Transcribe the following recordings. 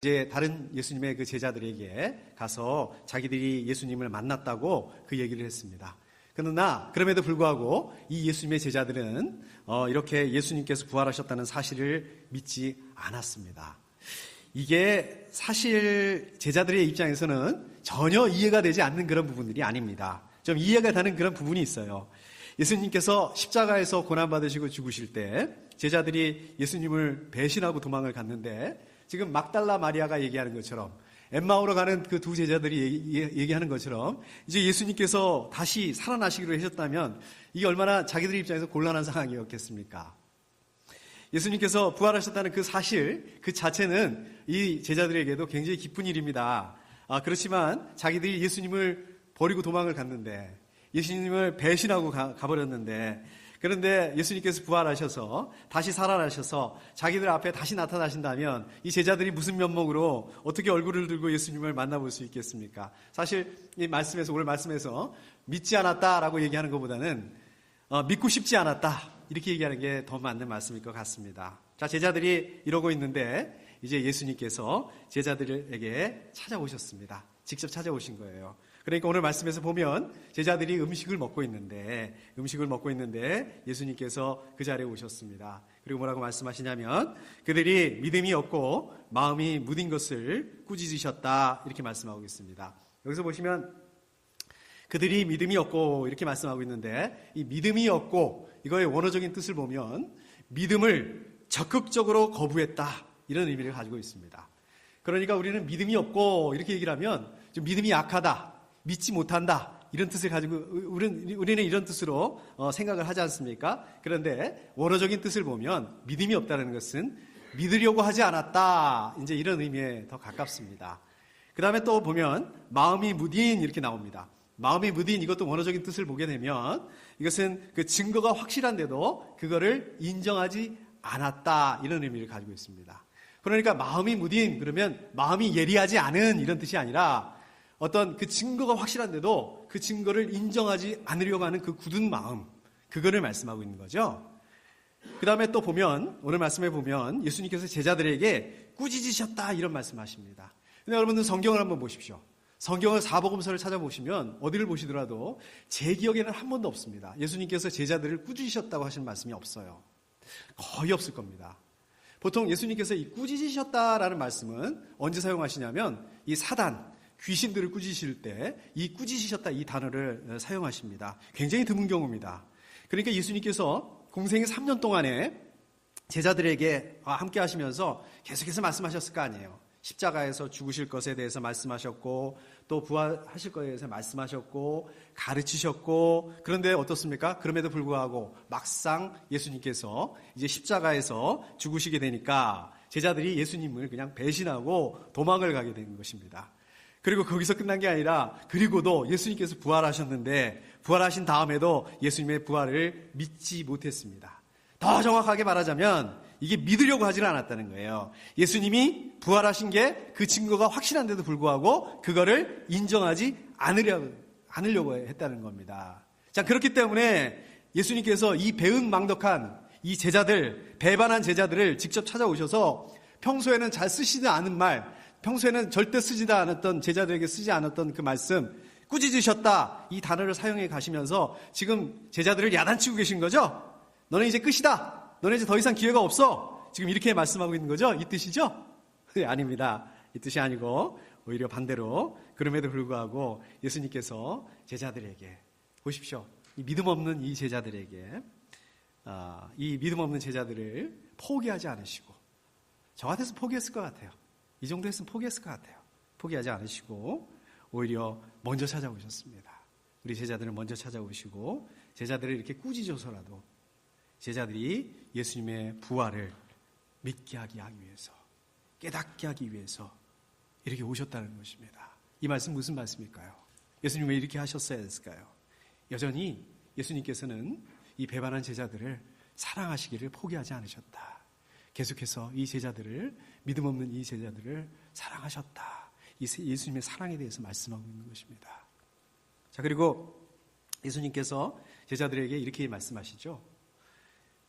이제 다른 예수님의 그 제자들에게 가서 자기들이 예수님을 만났다고 그 얘기를 했습니다. 그러나 그럼에도 불구하고 이 예수님의 제자들은 이렇게 예수님께서 부활하셨다는 사실을 믿지 않았습니다. 이게 사실 제자들의 입장에서는 전혀 이해가 되지 않는 그런 부분들이 아닙니다. 좀 이해가 되는 그런 부분이 있어요. 예수님께서 십자가에서 고난받으시고 죽으실 때 제자들이 예수님을 배신하고 도망을 갔는데 지금 막달라 마리아가 얘기하는 것처럼 엠마오로 가는 그 두 제자들이 얘기하는 것처럼 이제 예수님께서 다시 살아나시기로 하셨다면 이게 얼마나 자기들 입장에서 곤란한 상황이었겠습니까? 예수님께서 부활하셨다는 그 사실 그 자체는 이 제자들에게도 굉장히 기쁜 일입니다. 그렇지만 자기들이 예수님을 버리고 도망을 갔는데 예수님을 배신하고 가버렸는데 그런데 예수님께서 부활하셔서 다시 살아나셔서 자기들 앞에 다시 나타나신다면 이 제자들이 무슨 면목으로 어떻게 얼굴을 들고 예수님을 만나볼 수 있겠습니까? 사실 이 말씀에서 오늘 말씀에서 믿지 않았다라고 얘기하는 것보다는 믿고 싶지 않았다 이렇게 얘기하는 게 더 맞는 말씀일 것 같습니다. 자, 제자들이 이러고 있는데 이제 예수님께서 제자들에게 찾아오셨습니다. 직접 찾아오신 거예요. 그러니까 오늘 말씀에서 보면 제자들이 음식을 먹고 있는데 예수님께서 그 자리에 오셨습니다. 그리고 뭐라고 말씀하시냐면 그들이 믿음이 없고 마음이 무딘 것을 꾸짖으셨다 이렇게 말씀하고 있습니다. 여기서 보시면 그들이 믿음이 없고 이렇게 말씀하고 있는데 이 믿음이 없고 이거의 원어적인 뜻을 보면 믿음을 적극적으로 거부했다 이런 의미를 가지고 있습니다. 그러니까 우리는 믿음이 없고 이렇게 얘기를 하면 좀 믿음이 약하다 믿지 못한다 이런 뜻을 가지고 우리는 이런 뜻으로 생각을 하지 않습니까? 그런데 원어적인 뜻을 보면 믿음이 없다는 것은 믿으려고 하지 않았다 이제 이런 의미에 더 가깝습니다. 그 다음에 또 보면 마음이 무딘 이렇게 나옵니다. 마음이 무딘 이것도 원어적인 뜻을 보게 되면 이것은 그 증거가 확실한데도 그거를 인정하지 않았다 이런 의미를 가지고 있습니다. 그러니까 마음이 무딘 그러면 마음이 예리하지 않은 이런 뜻이 아니라 어떤 그 증거가 확실한데도 그 증거를 인정하지 않으려고 하는 그 굳은 마음, 그거를 말씀하고 있는 거죠. 그 다음에 또 보면, 오늘 말씀에 보면 예수님께서 제자들에게 꾸짖으셨다 이런 말씀하십니다. 근데 여러분들 성경을 한번 보십시오. 성경을 사복음서를 찾아보시면 어디를 보시더라도 제 기억에는 한 번도 없습니다. 예수님께서 제자들을 꾸짖으셨다고 하신 말씀이 없어요. 거의 없을 겁니다. 보통 예수님께서 이 꾸짖으셨다라는 말씀은 언제 사용하시냐면 이 사단, 귀신들을 꾸짖으실 때 이 꾸짖으셨다 이 단어를 사용하십니다. 굉장히 드문 경우입니다. 그러니까 예수님께서 공생의 3년 동안에 제자들에게 함께 하시면서 계속해서 말씀하셨을 거 아니에요. 십자가에서 죽으실 것에 대해서 말씀하셨고 또 부활하실 것에 대해서 말씀하셨고 가르치셨고 그런데 어떻습니까? 그럼에도 불구하고 막상 예수님께서 이제 십자가에서 죽으시게 되니까 제자들이 예수님을 그냥 배신하고 도망을 가게 된 것입니다. 그리고 거기서 끝난 게 아니라 그리고도 예수님께서 부활하셨는데 부활하신 다음에도 예수님의 부활을 믿지 못했습니다. 더 정확하게 말하자면 이게 믿으려고 하지는 않았다는 거예요. 예수님이 부활하신 게 그 증거가 확실한데도 불구하고 그거를 인정하지 않으려고 했다는 겁니다. 자, 그렇기 때문에 예수님께서 이 배은망덕한 이 제자들, 배반한 제자들을 직접 찾아오셔서 평소에는 잘 쓰시지 않은 말, 평소에는 절대 쓰지도 않았던 제자들에게 쓰지 않았던 그 말씀 꾸짖으셨다 이 단어를 사용해 가시면서 지금 제자들을 야단치고 계신 거죠? 너네 이제 끝이다. 너네 이제 더 이상 기회가 없어. 지금 이렇게 말씀하고 있는 거죠? 이 뜻이죠? 네, 아닙니다. 이 뜻이 아니고 오히려 반대로 그럼에도 불구하고 예수님께서 제자들에게 보십시오. 이 믿음 없는 이 제자들에게 이 믿음 없는 제자들을 포기하지 않으시고 저 같아서 포기했을 것 같아요. 이 정도 했으면 포기했을 것 같아요. 포기하지 않으시고 오히려 먼저 찾아오셨습니다. 우리 제자들을 먼저 찾아오시고 제자들을 이렇게 꾸짖어서라도 제자들이 예수님의 부활을 믿게 하기 위해서 깨닫게 하기 위해서 이렇게 오셨다는 것입니다. 이 말씀 무슨 말씀일까요? 예수님 왜 이렇게 하셨어야 했을까요? 여전히 예수님께서는 이 배반한 제자들을 사랑하시기를 포기하지 않으셨다. 계속해서 이 제자들을 믿음 없는 이 제자들을 사랑하셨다. 이 예수님의 사랑에 대해서 말씀하고 있는 것입니다. 자, 그리고 예수님께서 제자들에게 이렇게 말씀하시죠.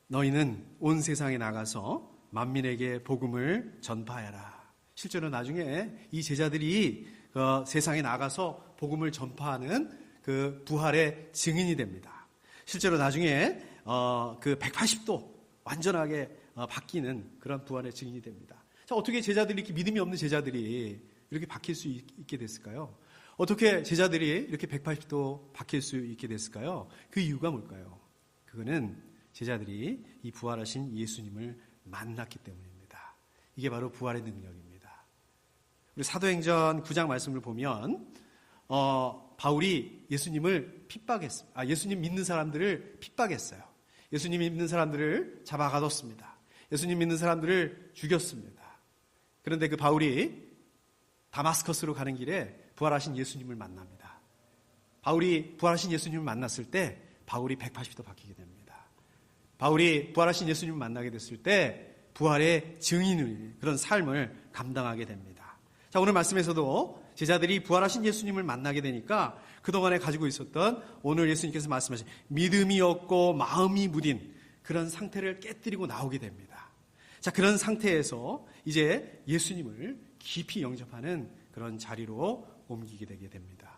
너희는 온 세상에 나가서 만민에게 복음을 전파하라. 실제로 나중에 이 제자들이 세상에 나가서 복음을 전파하는 그 부활의 증인이 됩니다. 실제로 나중에 그 180도 완전하게 바뀌는 그런 부활의 증인이 됩니다. 자, 어떻게 제자들이 이렇게 믿음이 없는 제자들이 이렇게 바뀔 수 있게 됐을까요? 어떻게 제자들이 이렇게 180도 바뀔 수 있게 됐을까요? 그 이유가 뭘까요? 그거는 제자들이 이 부활하신 예수님을 만났기 때문입니다. 이게 바로 부활의 능력입니다. 우리 사도행전 9장 말씀을 보면 바울이 예수님을 핍박했습니다. 예수님 믿는 사람들을 핍박했어요. 예수님 믿는 사람들을 잡아가뒀습니다. 예수님 믿는 사람들을 죽였습니다. 그런데 그 바울이 다마스커스로 가는 길에 부활하신 예수님을 만납니다. 바울이 부활하신 예수님을 만났을 때 바울이 180도 바뀌게 됩니다. 바울이 부활하신 예수님을 만나게 됐을 때 부활의 증인의 그런 삶을 감당하게 됩니다. 자, 오늘 말씀에서도 제자들이 부활하신 예수님을 만나게 되니까 그동안에 가지고 있었던 오늘 예수님께서 말씀하신 믿음이 없고 마음이 무딘 그런 상태를 깨뜨리고 나오게 됩니다. 자, 그런 상태에서 이제 예수님을 깊이 영접하는 그런 자리로 옮기게 되게 됩니다.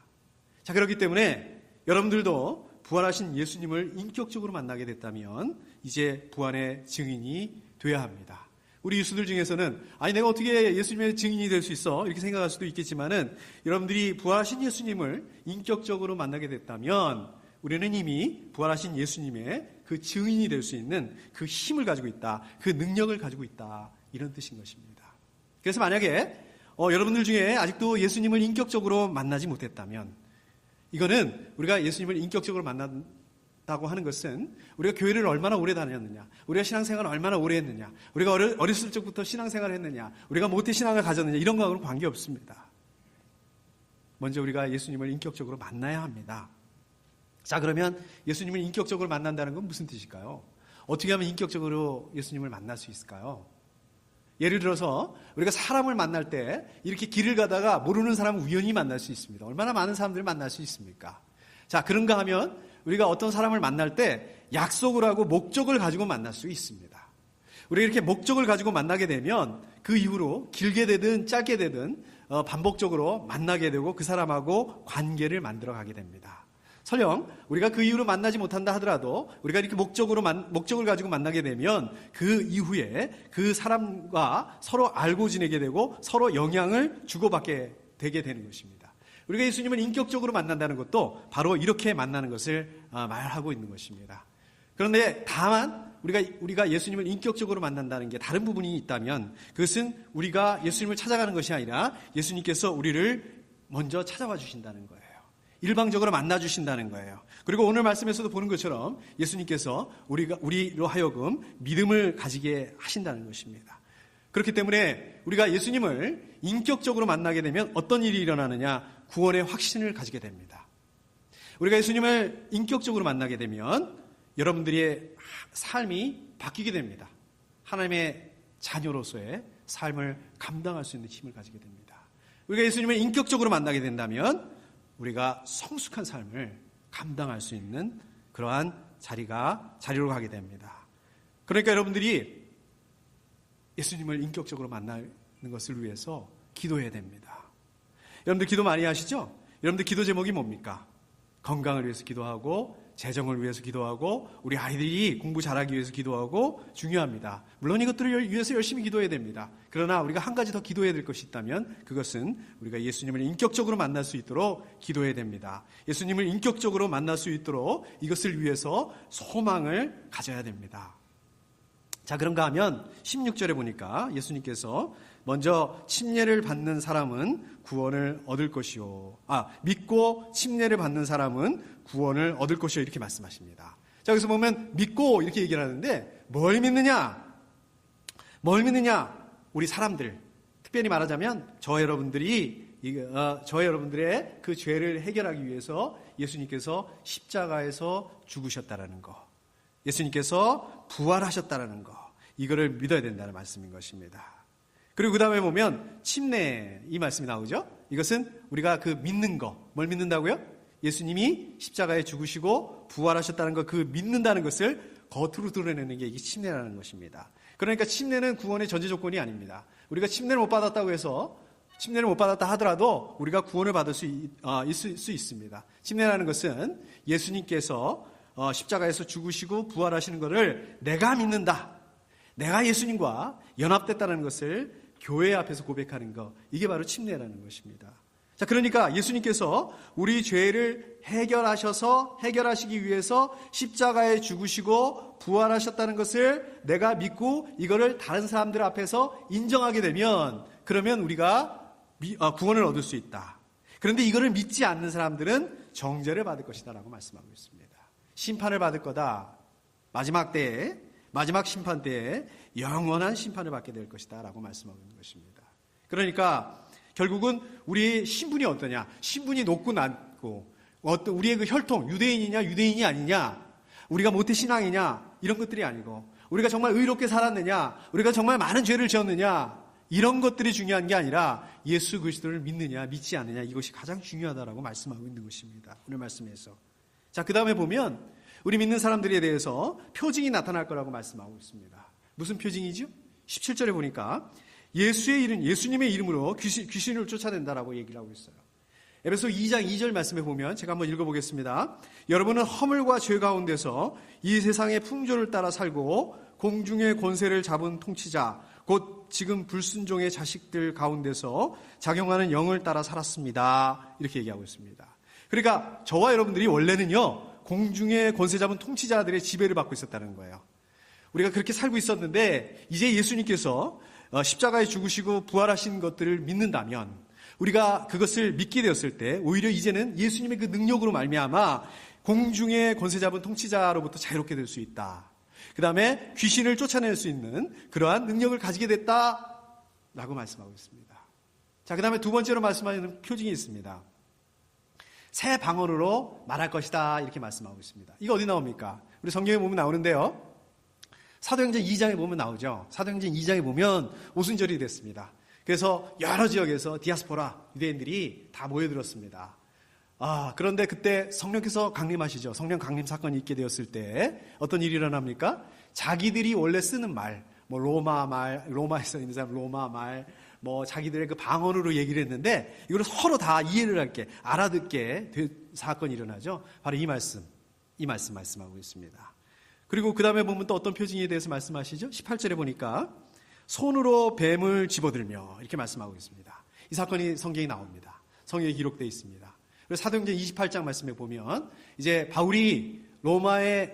자, 그렇기 때문에 여러분들도 부활하신 예수님을 인격적으로 만나게 됐다면 이제 부활의 증인이 되어야 합니다. 우리 유수들 중에서는 내가 어떻게 예수님의 증인이 될 수 있어? 이렇게 생각할 수도 있겠지만은 여러분들이 부활하신 예수님을 인격적으로 만나게 됐다면 우리는 이미 부활하신 예수님의 그 증인이 될 수 있는 그 힘을 가지고 있다. 그 능력을 가지고 있다. 이런 뜻인 것입니다. 그래서 만약에 여러분들 중에 아직도 예수님을 인격적으로 만나지 못했다면 이거는 우리가 예수님을 인격적으로 만났다고 하는 것은 우리가 교회를 얼마나 오래 다녔느냐, 우리가 신앙생활을 얼마나 오래 했느냐, 우리가 어렸을 적부터 신앙생활을 했느냐, 우리가 모태 신앙을 가졌느냐 이런 거하고는 관계없습니다. 먼저 우리가 예수님을 인격적으로 만나야 합니다. 자, 그러면 예수님을 인격적으로 만난다는 건 무슨 뜻일까요? 어떻게 하면 인격적으로 예수님을 만날 수 있을까요? 예를 들어서 우리가 사람을 만날 때 이렇게 길을 가다가 모르는 사람을 우연히 만날 수 있습니다. 얼마나 많은 사람들을 만날 수 있습니까? 자, 그런가 하면 우리가 어떤 사람을 만날 때 약속을 하고 목적을 가지고 만날 수 있습니다. 우리가 이렇게 목적을 가지고 만나게 되면 그 이후로 길게 되든 짧게 되든 반복적으로 만나게 되고 그 사람하고 관계를 만들어 가게 됩니다. 설령 우리가 그 이후로 만나지 못한다 하더라도 우리가 이렇게 목적을 가지고 만나게 되면 그 이후에 그 사람과 서로 알고 지내게 되고 서로 영향을 주고받게 되게 되는 것입니다. 우리가 예수님을 인격적으로 만난다는 것도 바로 이렇게 만나는 것을 말하고 있는 것입니다. 그런데 다만 우리가 예수님을 인격적으로 만난다는 게 다른 부분이 있다면 그것은 우리가 예수님을 찾아가는 것이 아니라 예수님께서 우리를 먼저 찾아와 주신다는 거예요. 일방적으로 만나주신다는 거예요. 그리고 오늘 말씀에서도 보는 것처럼 예수님께서 우리로 하여금 믿음을 가지게 하신다는 것입니다. 그렇기 때문에 우리가 예수님을 인격적으로 만나게 되면 어떤 일이 일어나느냐? 구원의 확신을 가지게 됩니다. 우리가 예수님을 인격적으로 만나게 되면 여러분들의 삶이 바뀌게 됩니다. 하나님의 자녀로서의 삶을 감당할 수 있는 힘을 가지게 됩니다. 우리가 예수님을 인격적으로 만나게 된다면 우리가 성숙한 삶을 감당할 수 있는 그러한 자리로 가게 됩니다. 그러니까 여러분들이 예수님을 인격적으로 만나는 것을 위해서 기도해야 됩니다. 여러분들 기도 많이 하시죠? 여러분들 기도 제목이 뭡니까? 건강을 위해서 기도하고 재정을 위해서 기도하고 우리 아이들이 공부 잘하기 위해서 기도하고 중요합니다. 물론 이것들을 위해서 열심히 기도해야 됩니다. 그러나 우리가 한 가지 더 기도해야 될 것이 있다면 그것은 우리가 예수님을 인격적으로 만날 수 있도록 기도해야 됩니다. 예수님을 인격적으로 만날 수 있도록 이것을 위해서 소망을 가져야 됩니다. 자, 그런가 하면 16절에 보니까 예수님께서 먼저 침례를 받는 사람은 구원을 얻을 것이요. 믿고 침례를 받는 사람은 구원을 얻을 것이요. 이렇게 말씀하십니다. 자, 여기서 보면 믿고 이렇게 얘기를 하는데 뭘 믿느냐? 우리 사람들. 특별히 말하자면 저와 여러분들의 그 죄를 해결하기 위해서 예수님께서 십자가에서 죽으셨다라는 거. 예수님께서 부활하셨다라는 거. 이거를 믿어야 된다는 말씀인 것입니다. 그리고 그 다음에 보면 침례 이 말씀이 나오죠. 이것은 우리가 그 믿는 거. 뭘 믿는다고요? 예수님이 십자가에 죽으시고 부활하셨다는 거, 그 믿는다는 것을 겉으로 드러내는 게 이게 침례라는 것입니다. 그러니까 침례는 구원의 전제 조건이 아닙니다. 우리가 침례를 못 받았다고 해서 침례를 못 받았다 하더라도 우리가 구원을 받을 수 있습니다. 침례라는 것은 예수님께서 십자가에서 죽으시고 부활하시는 것을 내가 믿는다. 내가 예수님과 연합됐다는 것을 교회 앞에서 고백하는 것. 이게 바로 침례라는 것입니다. 자, 그러니까 예수님께서 우리 죄를 해결하시기 위해서 십자가에 죽으시고 부활하셨다는 것을 내가 믿고 이거를 다른 사람들 앞에서 인정하게 되면 그러면 우리가 구원을 얻을 수 있다. 그런데 이거를 믿지 않는 사람들은 정죄를 받을 것이다 라고 말씀하고 있습니다. 심판을 받을 거다. 마지막 심판 때에 영원한 심판을 받게 될 것이다 라고 말씀하고 있는 것입니다. 그러니까 결국은 우리의 신분이 어떠냐, 신분이 높고 낮고 우리의 그 혈통, 유대인이냐 유대인이 아니냐, 우리가 모태신앙이냐 이런 것들이 아니고 우리가 정말 의롭게 살았느냐, 우리가 정말 많은 죄를 지었느냐, 이런 것들이 중요한 게 아니라 예수 그리스도를 믿느냐 믿지 않느냐, 이것이 가장 중요하다라고 말씀하고 있는 것입니다. 오늘 말씀에서. 자, 그 다음에 보면 우리 믿는 사람들에 대해서 표징이 나타날 거라고 말씀하고 있습니다. 무슨 표징이죠? 17절에 보니까 예수님의 이름으로 귀신을 쫓아낸다라고 얘기를 하고 있어요. 에베소 2장 2절 말씀에 보면 제가 한번 읽어보겠습니다. 여러분은 허물과 죄 가운데서 이 세상의 풍조를 따라 살고 공중의 권세를 잡은 통치자 곧 지금 불순종의 자식들 가운데서 작용하는 영을 따라 살았습니다. 이렇게 얘기하고 있습니다. 그러니까 저와 여러분들이 원래는요, 공중의 권세 잡은 통치자들의 지배를 받고 있었다는 거예요. 우리가 그렇게 살고 있었는데 이제 예수님께서 십자가에 죽으시고 부활하신 것들을 믿는다면, 우리가 그것을 믿게 되었을 때 오히려 이제는 예수님의 그 능력으로 말미암아 공중의 권세 잡은 통치자로부터 자유롭게 될 수 있다. 그 다음에 귀신을 쫓아낼 수 있는 그러한 능력을 가지게 됐다라고 말씀하고 있습니다. 자, 그 다음에 두 번째로 말씀하는 표징이 있습니다. 새 방언으로 말할 것이다, 이렇게 말씀하고 있습니다. 이거 어디 나옵니까? 우리 성경에 보면 나오는데요, 사도행전 2장에 보면 나오죠. 사도행전 2장에 보면 오순절이 됐습니다. 그래서 여러 지역에서 디아스포라 유대인들이 다 모여들었습니다. 그런데 그때 성령께서 강림하시죠. 성령 강림 사건이 있게 되었을 때 어떤 일이 일어납니까? 자기들이 원래 쓰는 말, 로마에서 있는 사람 로마 말, 자기들의 그 방언으로 얘기를 했는데 이걸 서로 다 이해를 알아듣게 된 사건이 일어나죠. 바로 이 말씀 말씀하고 있습니다. 그리고 그 다음에 보면 또 어떤 표징에 대해서 말씀하시죠? 18절에 보니까 손으로 뱀을 집어들며 이렇게 말씀하고 있습니다. 이 사건이 성경에 나옵니다. 성경에 기록되어 있습니다. 그래서 사도행전 28장 말씀에 보면 이제 바울이 로마에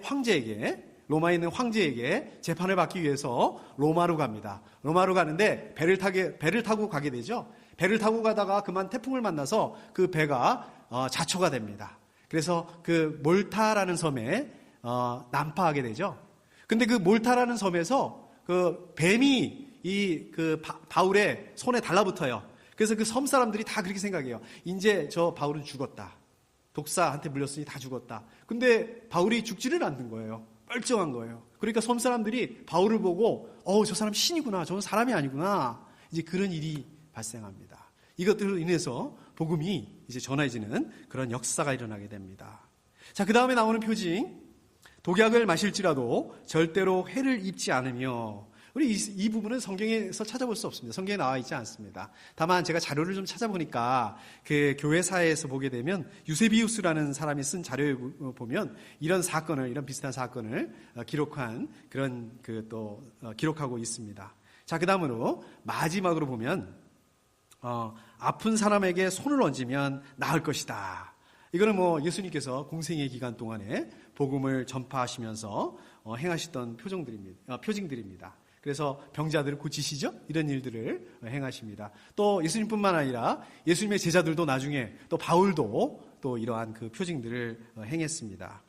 있는 황제에게 재판을 받기 위해서 로마로 갑니다. 로마로 가는데 배를 타고 가게 되죠. 배를 타고 가다가 그만 태풍을 만나서 그 배가 자초가 됩니다. 그래서 그 몰타라는 섬에 난파하게 되죠. 근데 그 몰타라는 섬에서 그 뱀이 바울의 손에 달라붙어요. 그래서 그 섬 사람들이 다 그렇게 생각해요. 이제 저 바울은 죽었다. 독사한테 물렸으니 다 죽었다. 근데 바울이 죽지를 않는 거예요. 멀쩡한 거예요. 그러니까 섬 사람들이 바울을 보고 저 사람 신이구나. 저는 사람이 아니구나. 이제 그런 일이 발생합니다. 이것들로 인해서 복음이 이제 전해지는 그런 역사가 일어나게 됩니다. 자, 그 다음에 나오는 표징. 독약을 마실지라도 절대로 해를 입지 않으며, 우리 이 부분은 성경에서 찾아볼 수 없습니다. 성경에 나와 있지 않습니다. 다만 제가 자료를 좀 찾아보니까 그 교회사에서 보게 되면 유세비우스라는 사람이 쓴 자료에 보면 이런 비슷한 사건을 기록한 기록하고 있습니다. 자, 그 다음으로 마지막으로 보면 아픈 사람에게 손을 얹으면 나을 것이다. 이거는 예수님께서 공생의 기간 동안에 복음을 전파하시면서 행하셨던 표징들입니다. 그래서 병자들을 고치시죠? 이런 일들을 행하십니다. 또 예수님뿐만 아니라 예수님의 제자들도 나중에 또 바울도 또 이러한 그 표징들을 행했습니다.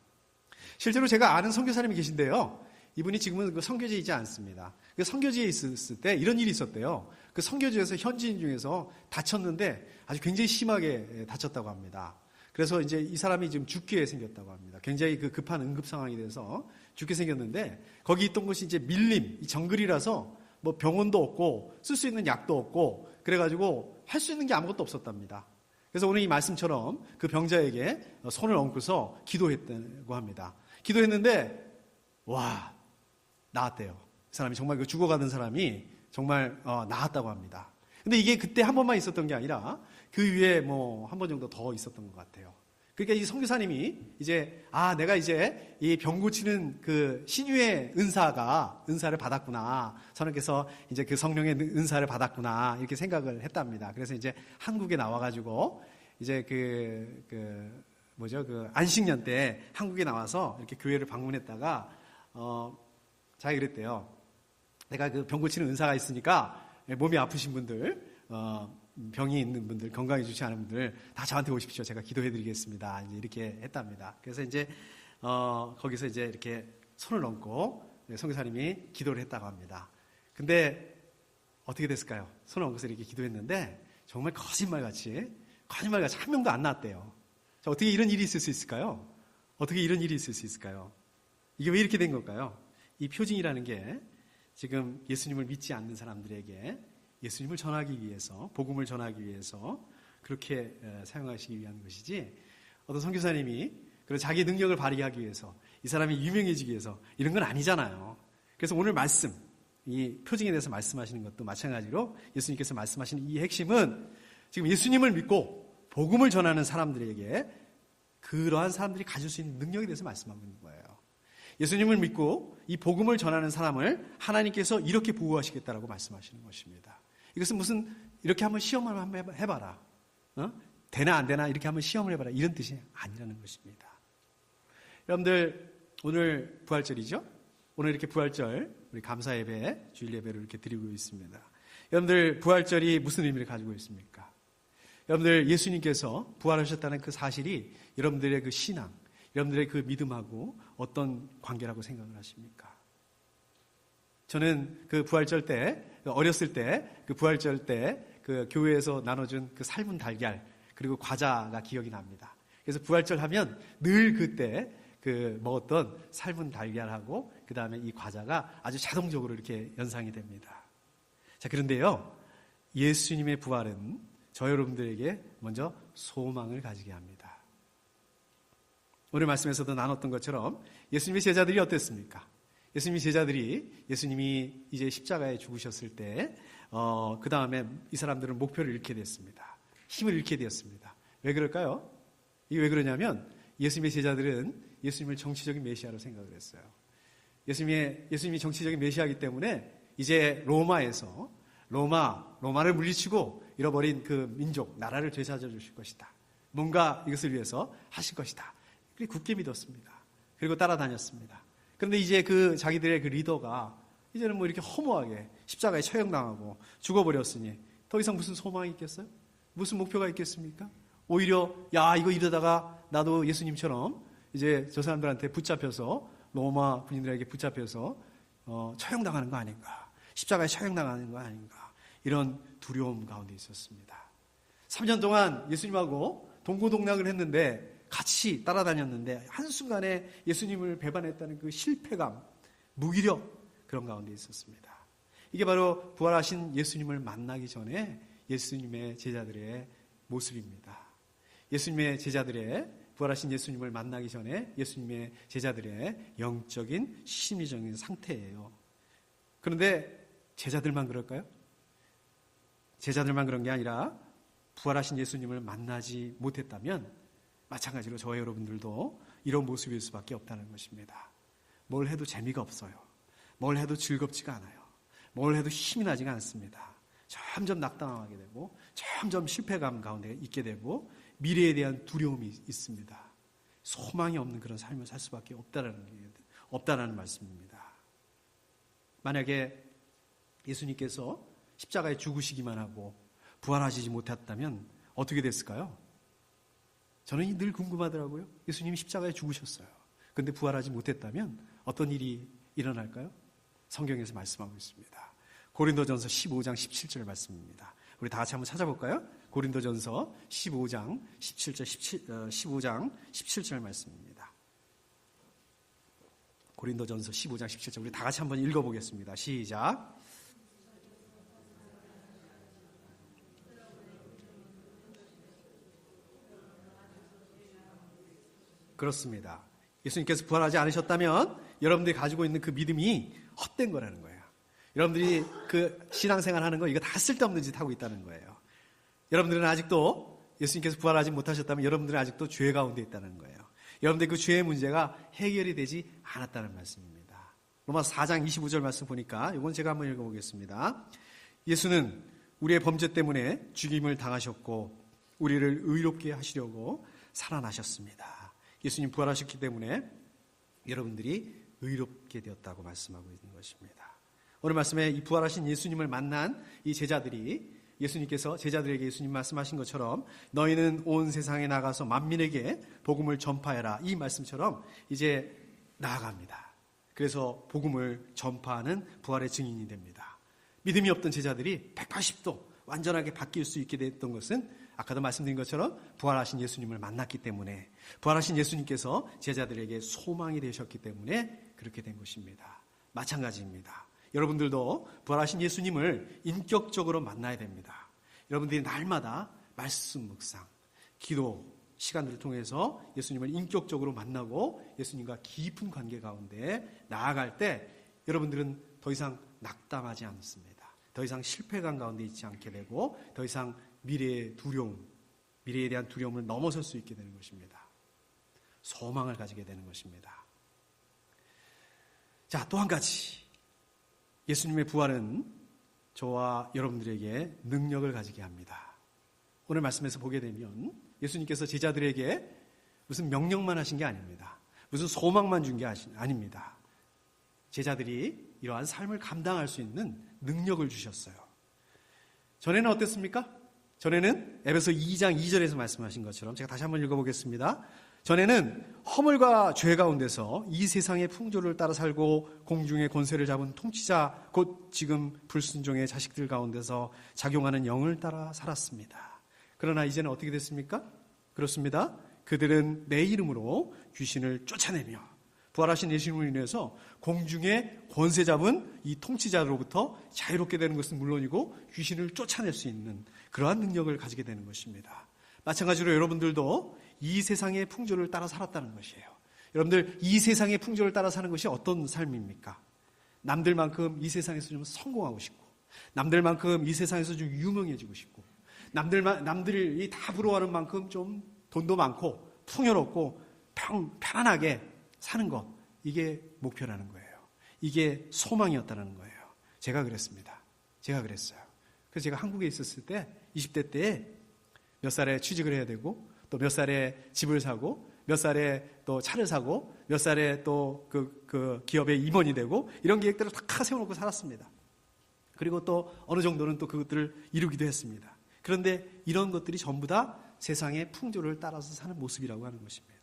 실제로 제가 아는 선교사님이 계신데요. 이분이 지금은 그 선교지이지 않습니다. 그 선교지에 있을 때 이런 일이 있었대요. 그 선교지에서 현지인 중에서 다쳤는데 아주 굉장히 심하게 다쳤다고 합니다. 그래서 이제 이 사람이 지금 죽게 생겼다고 합니다. 굉장히 그 급한 응급 상황이 돼서 죽게 생겼는데 거기 있던 곳이 이제 밀림, 정글이라서 병원도 없고 쓸 수 있는 약도 없고 그래가지고 할 수 있는 게 아무것도 없었답니다. 그래서 오늘 이 말씀처럼 그 병자에게 손을 얹고서 기도했다고 합니다. 기도했는데 나았대요. 그 사람이 정말 죽어가는 사람이 정말 나았다고 합니다. 근데 이게 그때 한 번만 있었던 게 아니라 그 위에 뭐 한 번 정도 더 있었던 것 같아요. 그러니까 이 선교사님이 이제 내가 이제 이 병 고치는 그 신유의 은사를 받았구나. 선생님께서 이제 그 성령의 은사를 받았구나. 이렇게 생각을 했답니다. 그래서 이제 한국에 나와가지고 이제 그 안식년 때 한국에 나와서 이렇게 교회를 방문했다가 자기가 그랬대요. 내가 그 병 고치는 은사가 있으니까 몸이 아프신 분들, 병이 있는 분들, 건강해 주지 않은 분들 다 저한테 오십시오. 제가 기도해 드리겠습니다. 이제 이렇게 했답니다. 그래서 이제 거기서 이제 이렇게 손을 얹고 선교사님이 기도를 했다고 합니다. 근데 어떻게 됐을까요? 손을 얹고서 이렇게 기도했는데 정말 거짓말같이 한 명도 안 나왔대요. 자, 어떻게 이런 일이 있을 수 있을까요? 어떻게 이런 일이 있을 수 있을까요? 이게 왜 이렇게 된 걸까요? 이 표징이라는 게 지금 예수님을 믿지 않는 사람들에게 예수님을 전하기 위해서, 복음을 전하기 위해서 그렇게 사용하시기 위한 것이지, 어떤 선교사님이 그런 자기 능력을 발휘하기 위해서, 이 사람이 유명해지기 위해서 이런 건 아니잖아요. 그래서 오늘 말씀, 이 표징에 대해서 말씀하시는 것도 마찬가지로 예수님께서 말씀하시는 이 핵심은 지금 예수님을 믿고 복음을 전하는 사람들에게 그러한 사람들이 가질 수 있는 능력에 대해서 말씀하고 있는 거예요. 예수님을 믿고 이 복음을 전하는 사람을 하나님께서 이렇게 보호하시겠다라고 말씀하시는 것입니다. 이것은 무슨 이렇게 한번 시험을 한번 해봐라. 되나 안 되나 이렇게 한번 시험을 해봐라. 이런 뜻이 아니라는 것입니다. 여러분들 오늘 부활절이죠? 오늘 이렇게 부활절 우리 감사 예배, 주일 예배를 이렇게 드리고 있습니다. 여러분들 부활절이 무슨 의미를 가지고 있습니까? 여러분들 예수님께서 부활하셨다는 그 사실이 여러분들의 그 신앙, 여러분들의 그 믿음하고 어떤 관계라고 생각을 하십니까? 저는 그 부활절 때, 어렸을 때, 그 부활절 때 그 교회에서 나눠준 그 삶은 달걀, 그리고 과자가 기억이 납니다. 그래서 부활절 하면 늘 그때 그 먹었던 삶은 달걀하고 그 다음에 이 과자가 아주 자동적으로 이렇게 연상이 됩니다. 자, 그런데요, 예수님의 부활은 저 여러분들에게 먼저 소망을 가지게 합니다. 오늘 말씀에서도 나눴던 것처럼 예수님의 제자들이 어땠습니까? 예수님의 제자들이 예수님이 이제 십자가에 죽으셨을 때 그 다음에 이 사람들은 목표를 잃게 됐습니다. 힘을 잃게 되었습니다. 왜 그럴까요? 이게 왜 그러냐면 예수님의 제자들은 예수님을 정치적인 메시아로 생각을 했어요. 예수님이 정치적인 메시아이기 때문에 이제 로마를 물리치고 잃어버린 그 민족, 나라를 되찾아 주실 것이다. 뭔가 이것을 위해서 하실 것이다. 그렇게 굳게 믿었습니다. 그리고 따라다녔습니다. 그런데 이제 그 자기들의 그 리더가 이제는 뭐 이렇게 허무하게 십자가에 처형당하고 죽어버렸으니 더 이상 무슨 소망이 있겠어요? 무슨 목표가 있겠습니까? 오히려 이거 이러다가 나도 예수님처럼 이제 저 사람들한테 붙잡혀서 로마 군인들에게 붙잡혀서 처형당하는 거 아닌가? 십자가에 처형당하는 거 아닌가? 이런 두려움 가운데 있었습니다. 3년 동안 예수님하고 동고동락을 했는데 같이 따라다녔는데 한순간에 예수님을 배반했다는 그 실패감, 무기력 그런 가운데 있었습니다. 이게 바로 부활하신 예수님을 만나기 전에 예수님의 제자들의 모습입니다. 부활하신 예수님을 만나기 전에 예수님의 제자들의 영적인 심리적인 상태예요. 그런데 제자들만 그럴까요? 제자들만 그런 게 아니라 부활하신 예수님을 만나지 못했다면 마찬가지로 저와 여러분들도 이런 모습일 수밖에 없다는 것입니다. 뭘 해도 재미가 없어요. 뭘 해도 즐겁지가 않아요. 뭘 해도 힘이 나지가 않습니다. 점점 낙담하게 되고 점점 실패감 가운데 있게 되고 미래에 대한 두려움이 있습니다. 소망이 없는 그런 삶을 살 수밖에 없다라는 말씀입니다. 만약에 예수님께서 십자가에 죽으시기만 하고 부활하시지 못했다면 어떻게 됐을까요? 저는 늘 궁금하더라고요. 예수님이 십자가에 죽으셨어요. 그런데 부활하지 못했다면 어떤 일이 일어날까요? 성경에서 말씀하고 있습니다. 고린도전서 15장 17절 말씀입니다. 우리 다 같이 한번 찾아볼까요? 고린도전서 15장 17절 말씀입니다. 고린도전서 15장 17절 우리 다 같이 한번 읽어보겠습니다. 시작. 그렇습니다. 예수님께서 부활하지 않으셨다면 여러분들이 가지고 있는 그 믿음이 헛된 거라는 거예요. 여러분들이 그 신앙생활 하는 거 이거 다 쓸데없는 짓 하고 있다는 거예요. 여러분들은 아직도 예수님께서 부활하지 못하셨다면 여러분들은 아직도 죄 가운데 있다는 거예요. 여러분들 그 죄의 문제가 해결이 되지 않았다는 말씀입니다. 로마서 4장 25절 말씀 보니까 이건 제가 한번 읽어보겠습니다. 예수는 우리의 범죄 때문에 죽임을 당하셨고 우리를 의롭게 하시려고 살아나셨습니다. 예수님 부활하셨기 때문에 여러분들이 의롭게 되었다고 말씀하고 있는 것입니다. 오늘 말씀에 이 부활하신 예수님을 만난 이 제자들이 예수님께서 제자들에게 예수님 말씀하신 것처럼 너희는 온 세상에 나가서 만민에게 복음을 전파해라 이 말씀처럼 이제 나아갑니다. 그래서 복음을 전파하는 부활의 증인이 됩니다. 믿음이 없던 제자들이 180도 완전하게 바뀔 수 있게 됐던 것은 아까도 말씀드린 것처럼 부활하신 예수님을 만났기 때문에 부활하신 예수님께서 제자들에게 소망이 되셨기 때문에 그렇게 된 것입니다. 마찬가지입니다. 여러분들도 부활하신 예수님을 인격적으로 만나야 됩니다. 여러분들이 날마다 말씀 묵상, 기도 시간들을 통해서 예수님을 인격적으로 만나고 예수님과 깊은 관계 가운데 나아갈 때 여러분들은 더 이상 낙담하지 않습니다. 더 이상 실패감 가운데 있지 않게 되고 더 이상 미래의 두려움, 미래에 대한 두려움을 넘어설 수 있게 되는 것입니다. 소망을 가지게 되는 것입니다. 자, 또 한 가지. 예수님의 부활은 저와 여러분들에게 능력을 가지게 합니다. 오늘 말씀에서 보게 되면 예수님께서 제자들에게 무슨 명령만 하신 게 아닙니다. 무슨 소망만 준 게 아닙니다. 제자들이 이러한 삶을 감당할 수 있는 능력을 주셨어요. 전에는 어땠습니까? 전에는 에베소 2장 2절에서 말씀하신 것처럼 제가 다시 한번 읽어보겠습니다. 전에는 허물과 죄 가운데서 이 세상의 풍조를 따라 살고 공중의 권세를 잡은 통치자 곧 지금 불순종의 자식들 가운데서 작용하는 영을 따라 살았습니다. 그러나 이제는 어떻게 됐습니까? 그렇습니다. 그들은 내 이름으로 귀신을 쫓아내며 부활하신 예수님을 인해서 공중의 권세 잡은 이 통치자로부터 자유롭게 되는 것은 물론이고 귀신을 쫓아낼 수 있는 그러한 능력을 가지게 되는 것입니다. 마찬가지로 여러분들도 이 세상의 풍조를 따라 살았다는 것이에요. 여러분들 이 세상의 풍조를 따라 사는 것이 어떤 삶입니까? 남들만큼 이 세상에서 좀 성공하고 싶고 남들만큼 이 세상에서 좀 유명해지고 싶고 남들이 다 부러워하는 만큼 좀 돈도 많고 풍요롭고 편안하게 사는 것, 이게 목표라는 거예요. 이게 소망이었다는 거예요. 제가 그랬습니다. 제가 그랬어요. 그래서 제가 한국에 있었을 때 20대 때에 몇 살에 취직을 해야 되고 또 몇 살에 집을 사고 몇 살에 또 차를 사고 몇 살에 또 그 기업의 임원이 되고 이런 계획들을 다 세워놓고 살았습니다. 그리고 또 어느 정도는 또 그것들을 이루기도 했습니다. 그런데 이런 것들이 전부 다 세상의 풍조를 따라서 사는 모습이라고 하는 것입니다.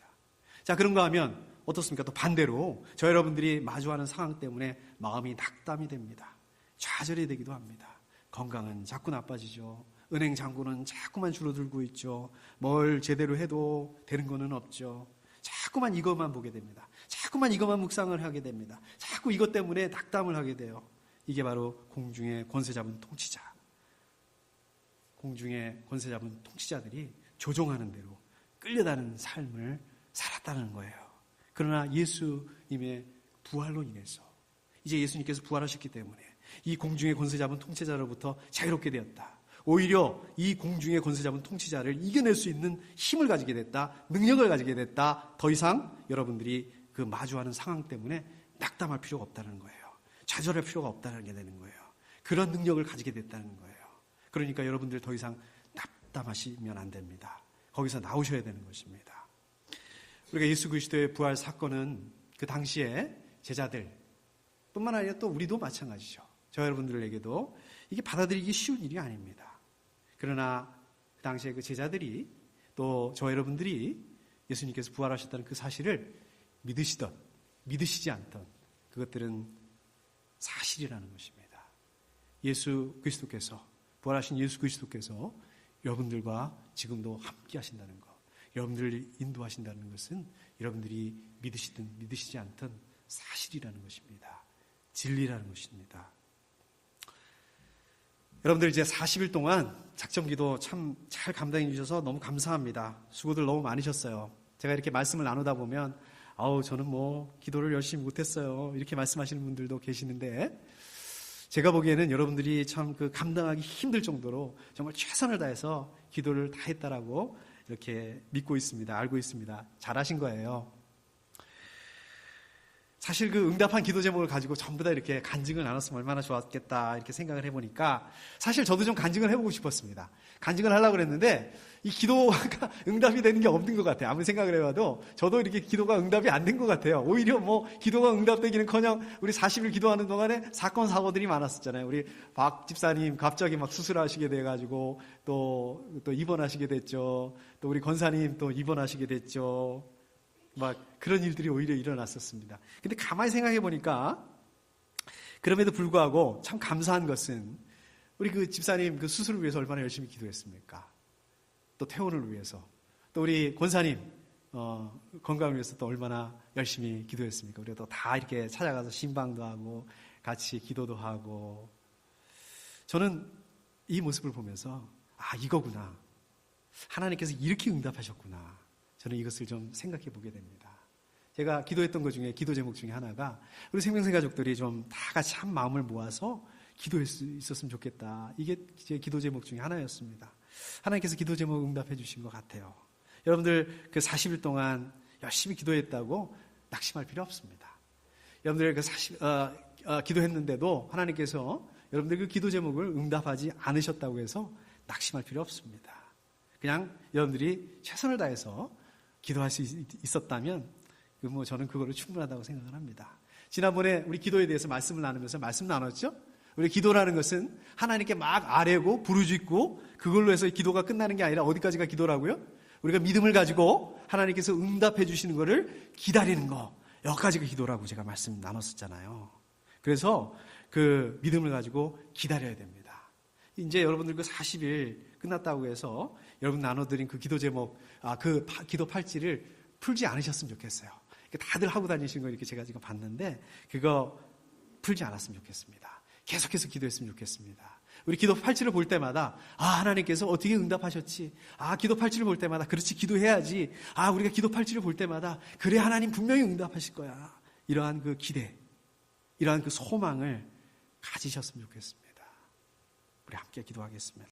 자, 그런가 하면 어떻습니까? 또 반대로 저 여러분들이 마주하는 상황 때문에 마음이 낙담이 됩니다. 좌절이 되기도 합니다. 건강은 자꾸 나빠지죠. 은행 잔고는 자꾸만 줄어들고 있죠. 뭘 제대로 해도 되는 거는 없죠. 자꾸만 이것만 보게 됩니다. 자꾸만 이것만 묵상을 하게 됩니다. 자꾸 이것 때문에 낙담을 하게 돼요. 이게 바로 공중의 권세 잡은 통치자. 공중의 권세 잡은 통치자들이 조종하는 대로 끌려다니는 삶을 살았다는 거예요. 그러나 예수님의 부활로 인해서 이제 예수님께서 부활하셨기 때문에 이 공중의 권세 잡은 통치자로부터 자유롭게 되었다. 오히려 이 공중의 권세 잡은 통치자를 이겨낼 수 있는 힘을 가지게 됐다. 능력을 가지게 됐다. 더 이상 여러분들이 그 마주하는 상황 때문에 낙담할 필요가 없다는 거예요. 좌절할 필요가 없다는 게 되는 거예요. 그런 능력을 가지게 됐다는 거예요. 그러니까 여러분들 더 이상 낙담하시면 안 됩니다. 거기서 나오셔야 되는 것입니다. 우리가 예수 그리스도의 부활 사건은 그 당시에 제자들 뿐만 아니라 또 우리도 마찬가지죠. 저 여러분들에게도 이게 받아들이기 쉬운 일이 아닙니다. 그러나 그 당시에 그 제자들이 또 저 여러분들이 예수님께서 부활하셨다는 그 사실을 믿으시던 믿으시지 않던 그것들은 사실이라는 것입니다. 예수 그리스도께서 부활하신 예수 그리스도께서 여러분들과 지금도 함께 하신다는 것, 여러분들을 인도하신다는 것은 여러분들이 믿으시든 믿으시지 않든 사실이라는 것입니다. 진리라는 것입니다. 여러분들 이제 40일 동안 작정기도 참 잘 감당해 주셔서 너무 감사합니다. 수고들 너무 많으셨어요. 제가 이렇게 말씀을 나누다 보면 저는 뭐 기도를 열심히 못했어요. 이렇게 말씀하시는 분들도 계시는데 제가 보기에는 여러분들이 참 그 감당하기 힘들 정도로 정말 최선을 다해서 기도를 다 했다라고 이렇게 믿고 있습니다. 알고 있습니다. 잘하신 거예요. 사실 그 응답한 기도 제목을 가지고 전부 다 이렇게 간증을 나눴으면 얼마나 좋았겠다 이렇게 생각을 해보니까 사실 저도 좀 간증을 해보고 싶었습니다. 간증을 하려고 그랬는데 이 기도가 응답이 되는 게 없는 것 같아요. 아무리 생각을 해봐도 저도 이렇게 기도가 응답이 안 된 것 같아요. 오히려 뭐 기도가 응답되기는커녕 우리 40일 기도하는 동안에 사건 사고들이 많았었잖아요. 우리 박 집사님 갑자기 막 수술하시게 돼가지고 또 입원하시게 됐죠. 또 우리 권사님 또 입원하시게 됐죠. 막 그런 일들이 오히려 일어났었습니다. 근데 가만히 생각해 보니까 그럼에도 불구하고 참 감사한 것은 우리 그 집사님 그 수술을 위해서 얼마나 열심히 기도했습니까? 또 퇴원을 위해서 또 우리 권사님 건강을 위해서 또 얼마나 열심히 기도했습니까? 우리가 또 다 이렇게 찾아가서 신방도 하고 같이 기도도 하고 저는 이 모습을 보면서 아 이거구나. 하나님께서 이렇게 응답하셨구나. 저는 이것을 좀 생각해 보게 됩니다. 제가 기도했던 것 중에 기도 제목 중에 하나가 우리 생명새 가족들이 좀 다 같이 한 마음을 모아서 기도할 수 있었으면 좋겠다. 이게 제 기도 제목 중에 하나였습니다. 하나님께서 기도 제목 응답해 주신 것 같아요. 여러분들 그 40일 동안 열심히 기도했다고 낙심할 필요 없습니다. 여러분들 그 기도했는데도 하나님께서 여러분들 그 기도 제목을 응답하지 않으셨다고 해서 낙심할 필요 없습니다. 그냥 여러분들이 최선을 다해서 기도할 수 있었다면 저는 그거를 충분하다고 생각을 합니다. 지난번에 우리 기도에 대해서 말씀을 나누면서 말씀 나눴죠? 우리 기도라는 것은 하나님께 막 아뢰고 부르짖고 그걸로 해서 기도가 끝나는 게 아니라 어디까지가 기도라고요? 우리가 믿음을 가지고 하나님께서 응답해 주시는 것을 기다리는 거 여기까지가 기도라고 제가 말씀 나눴었잖아요. 그래서 그 믿음을 가지고 기다려야 됩니다. 이제 여러분들 그 40일 끝났다고 해서 여러분 나눠드린 그 기도 제목, 그 기도 팔찌를 풀지 않으셨으면 좋겠어요. 다들 하고 다니시는 거 이렇게 제가 지금 봤는데 그거 풀지 않았으면 좋겠습니다. 계속해서 기도했으면 좋겠습니다. 우리 기도 팔찌를 볼 때마다 하나님께서 어떻게 응답하셨지? 기도 팔찌를 볼 때마다 그렇지 기도해야지. 우리가 기도 팔찌를 볼 때마다 그래 하나님 분명히 응답하실 거야. 이러한 그 기대, 이러한 그 소망을 가지셨으면 좋겠습니다. 우리 함께 기도하겠습니다.